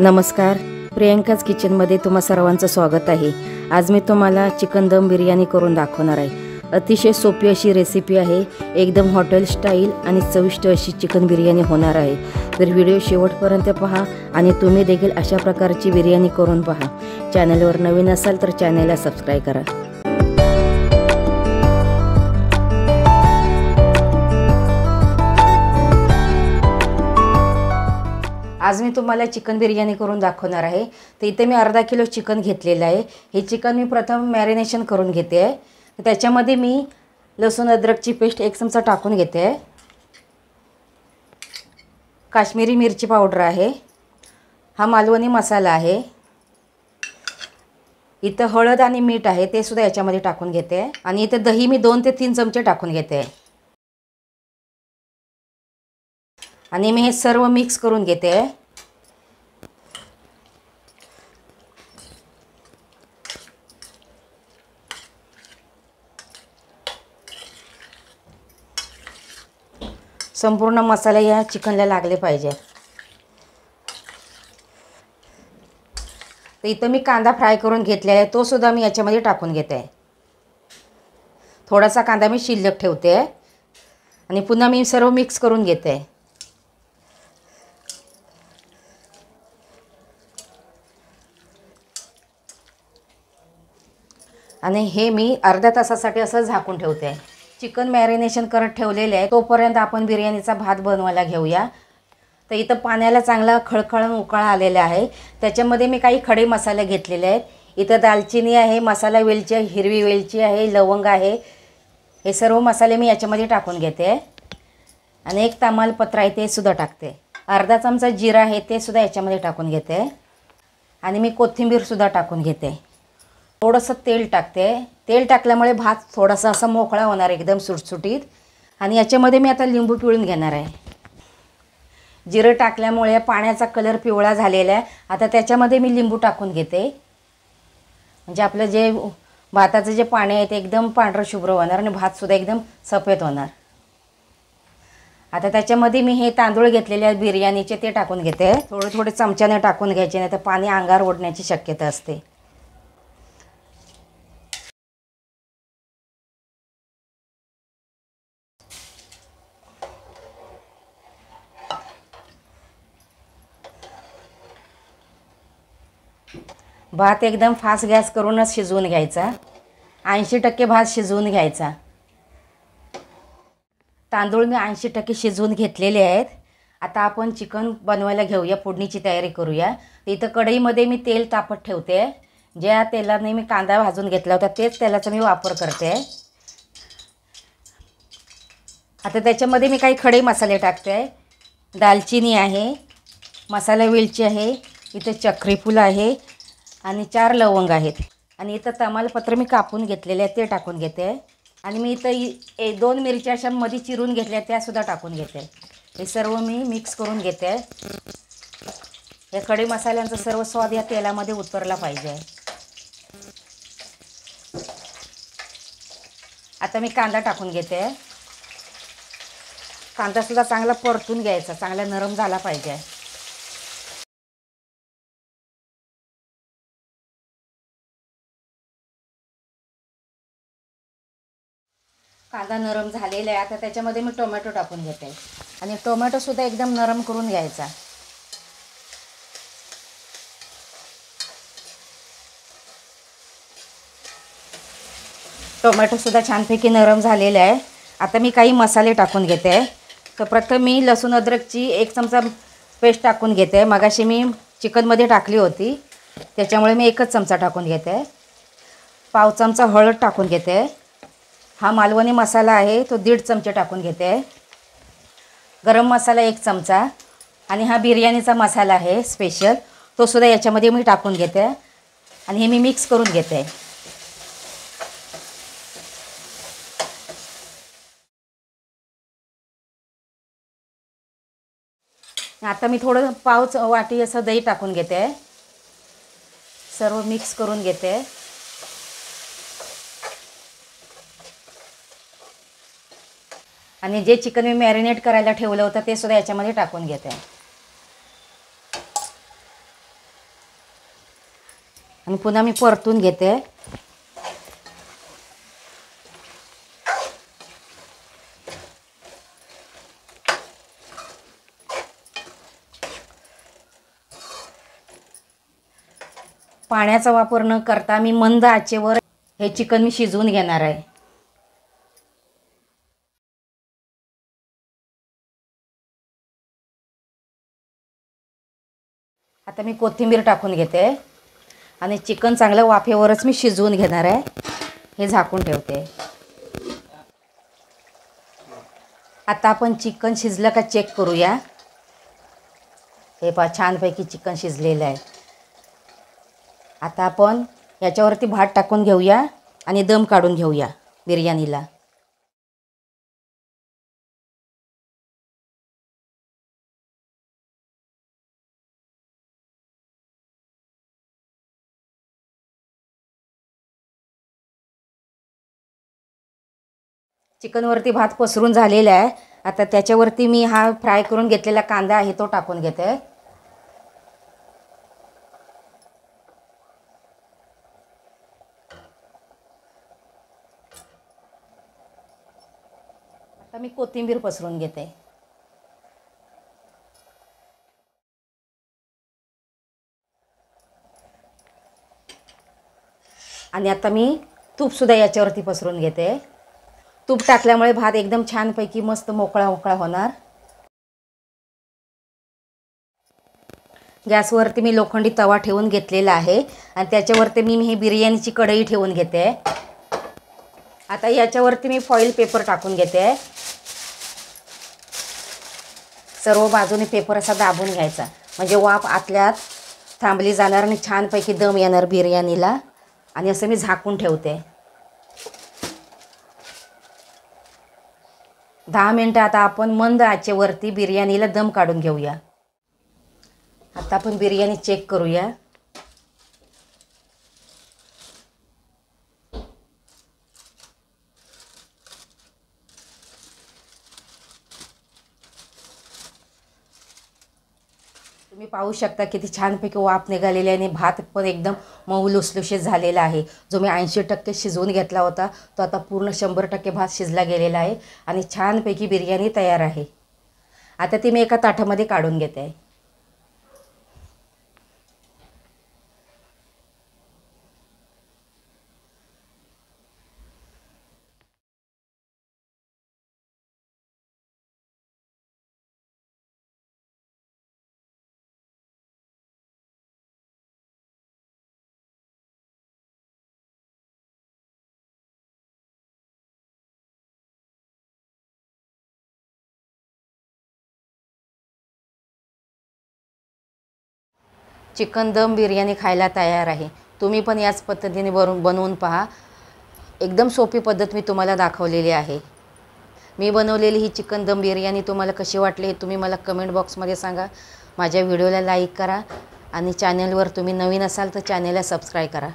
नमस्कार, प्रियंकाज किचनमध्ये तुम्हा सर्वांचं स्वागत आहे। आज मी तुम्हाला चिकन दम बिर्याणी करून दाखवणार आहे। अतिशय सोपी अशी रेसिपी आहे, एकदम हॉटेल स्टाईल आणि चविष्ट अशी चिकन बिर्याणी होणार आहे। तर व्हिडिओ शेवटपर्यंत पहा आणि तुम्ही देखील अशा प्रकारची बिर्याणी करून पहा। चॅनलवर नवीन असाल तर चॅनलला सबस्क्राइब करा। आज मी तुम्हाला चिकन बिर्याणी करून दाखवणार आहे। तर इथे मी अर्धा किलो चिकन घेतलेलं आहे। हे चिकन मी प्रथम मॅरिनेशन करून घेते आहे। त्याच्यामध्ये मी लसूण अद्रकची पेस्ट 1 चमचा टाकून घेते आहे। काश्मीरी मिरची पावडर आहे। हा मालवणी मसाला आहे। इथे हळद आणि मीठ आहे, ते सुद्धा याच्यामध्ये टाकून घेते आहे। आणि इथे दही मी 2 ते 3 चमचे टाकून घेते आहे। आणि मी हे सर्व मिक्स करून घेते आहे। संपूर्ण मसाले या चिकनला लागले पाहिजे। तर इथं मी कांदा फ्राय करून घेतलेला आहे, तो सुद्धा मी याच्यामध्ये टाकून घेते आहे। थोडासा कांदा मी शिल्लक ठेवते आहे आणि पुन्हा मी सर्व मिक्स करून घेते आहे। आणि हे मी अर्ध्या तासासाठी असं झाकून ठेवते आहे। चिकन मॅरिनेशन करत ठेवलेले आहे, तोपर्यंत आपण बिर्याणीचा भात बनवायला घेऊया। तर इथं पाण्याला चांगला खळखळून उकळा आलेला आहे। त्याच्यामध्ये मी काही खडे मसाले घेतलेले आहेत। इथं दालचिनी आहे, मसाला वेलची आहे, हिरवी वेलची आहे, लवंग आहे। हे सर्व मसाले मी याच्यामध्ये टाकून घेते आणि एक तमालपत्र आहे ते सुद्धा टाकते। अर्धा चमचा जिरा आहे ते सुद्धा याच्यामध्ये टाकून घेते आणि मी कोथिंबीर सुद्धा टाकून घेते। थोडंसं तेल टाकते। तेल टाकल्यामुळे भात थोडासा असा मोकळा होणार, एकदम सुटसुटीत। आणि याच्यामध्ये मी आता लिंबू पिळून घेणार आहे। जिरं टाकल्यामुळे पाण्याचा कलर पिवळा झालेला आहे। आता त्याच्यामध्ये मी लिंबू टाकून घेते, म्हणजे आपलं जे भाताचं जे पाणी आहे ते एकदम पांढरं शुभ्र होणार आणि भातसुद्धा एकदम सफेद होणार। आता त्याच्यामध्ये मी हे तांदूळ घेतलेले आहेत बिर्याणीचे, ते टाकून घेते। थोडे थोडे चमच्याने टाकून घ्यायचे, नाही तर पाणी अंगावर ओढण्याची शक्यता असते। भात एकदम फास्ट गॅस करूनच शिजवून घ्यायचा। 80% भात शिजवून घ्यायचा। तांदूळ मी 80% शिजवून घेतलेले आहेत। आता आपण चिकन बनवायला घेऊया, फोडणीची तयारी करूया। इथं कढईमध्ये मी तेल तापत ठेवते। ज्या तेलाने मी कांदा भाजून घेतला होता तेच तेलाचा मी वापर करते। आता त्याच्यामध्ये मी काही खडे मसाले टाकते। दालचिनी आहे, मसाला वेलची आहे, इथे चक्री फूल आहे आणि 4 लवंग आहेत। आणि इथं तमालपत्र मी कापून घेतलेले आहे, ते टाकून घेते। आणि मी इथं 2 मिरच्या अशा मध्ये चिरून घेतल्या, त्या सुद्धा टाकून घेते। हे सर्व मी मिक्स करून घेते। या खडे मसाल्यांचा सर्व स्वाद या तेलामध्ये उतरला पाहिजे। आता मी कांदा टाकून घेते। कांदा सुद्धा चांगला परतून घ्यायचा, चांगला नरम झाला पाहिजे। कांदा नरम झालेला आहे। आता त्याच्यामध्ये मी टोमॅटो टाकून घेते आणि टोमॅटो सुद्धा एकदम नरम करून घ्यायचा। टोमॅटो सुद्धा छानपैकी नरम झालेला आहे। आता मी काही मसाले टाकून घेते। तर प्रथम मी लसूण अद्रकची 1 चमचा पेस्ट टाकून घेते। मगाशी मी चिकनमध्ये टाकली होती, त्याच्यामुळे मी 1च चमचा टाकून घेते। पाव चमचा हळद टाकून घेते। हा मालवणी मसाला आहे, तो 1.5 चमचे टाकून घेते। गरम मसाला 1 चमचा आणि हा बिर्याणीचा मसाला आहे स्पेशल, तो सुद्धा याच्यामध्ये मी टाकून घेते आणि हे मी मिक्स करून घेते। आता मी थोडं पाव वाटी असं दही टाकून घेते। सर्व मिक्स करून घेते। आणि जे चिकन मी मॅरिनेट करायला ठेवलं होतं ते सुद्धा याच्यामध्ये टाकून घेते। आणि पुन्हा मी परतून घेते. पाण्याचा वापर न करता मी मंद आचेवर हे चिकन मी शिजवून घेणार आहे. आता मी कोथिंबीर टाकून घेते आणि चिकन चांगलं वाफेवरच मी शिजवून घेणार आहे. हे झाकून ठेवते. आता आपण चिकन शिजलं का चेक करूया. हे पहा छानपैकी चिकन शिजलेलं आहे. आता आपण याच्यावरती भात टाकून घेऊया आणि दम काढून घेऊया बिर्याणीला. चिकनवरती भात पसरून झालेला आहे. आता त्याच्यावरती मी हा फ्राय करून घेतलेला कांदा आहे तो टाकून घेते. आता मी कोथिंबीर पसरून घेते. आणि आता मी तूपसुद्धा याच्यावरती पसरून घेते. तूप टाकल्यामुळे भात एकदम छानपैकी मस्त मोकळा मोकळा होणार. गॅसवरती मी लोखंडी तवा ठेवून घेतलेला आहे आणि त्याच्यावरती मी ही बिर्याणीची कढई ठेवून घेते. आता याच्यावरती मी फॉईल पेपर टाकून घेते. सर्व बाजूने पेपर असा दाबून घ्यायचा म्हणजे वाफ आतल्यात थांबली जाणार आणि छानपैकी दम येणार बिर्याणीला. आणि असं मी झाकून ठेवते. 10 मिनटं आता आपण मंद आचेवरती बिर्याणीला दम काढून घेऊया. आता आपण बिर्याणी चेक करूया. तुम्ही पाहू शकता किती छानपैकी वाफ निघालेली आहे आणि भात पण एकदम मऊ लुसलुशीत झालेला आहे. जो मी 80% शिजवून घेतला होता तो आता पूर्ण 100% भात शिजला गेलेला आहे आणि छानपैकी बिर्याणी तयार आहे. आता ती मी एका ताटामध्ये काढून घेते आहे. चिकन दम बिर्याणी खायला तयार आहे. तुम्ही पण याच पद्धतीने बनवून पहा. एकदम सोपी पद्धत मी तुम्हाला दाखवलेली आहे. मी बनवलेली ही चिकन दम बिर्याणी तुम्हाला कशी वाटली हे तुम्ही मला कमेंट बॉक्समध्ये सांगा. माझ्या व्हिडिओला लाईक करा आणि चॅनलवर तुम्ही नवीन असाल तर चॅनलला सबस्क्राईब करा.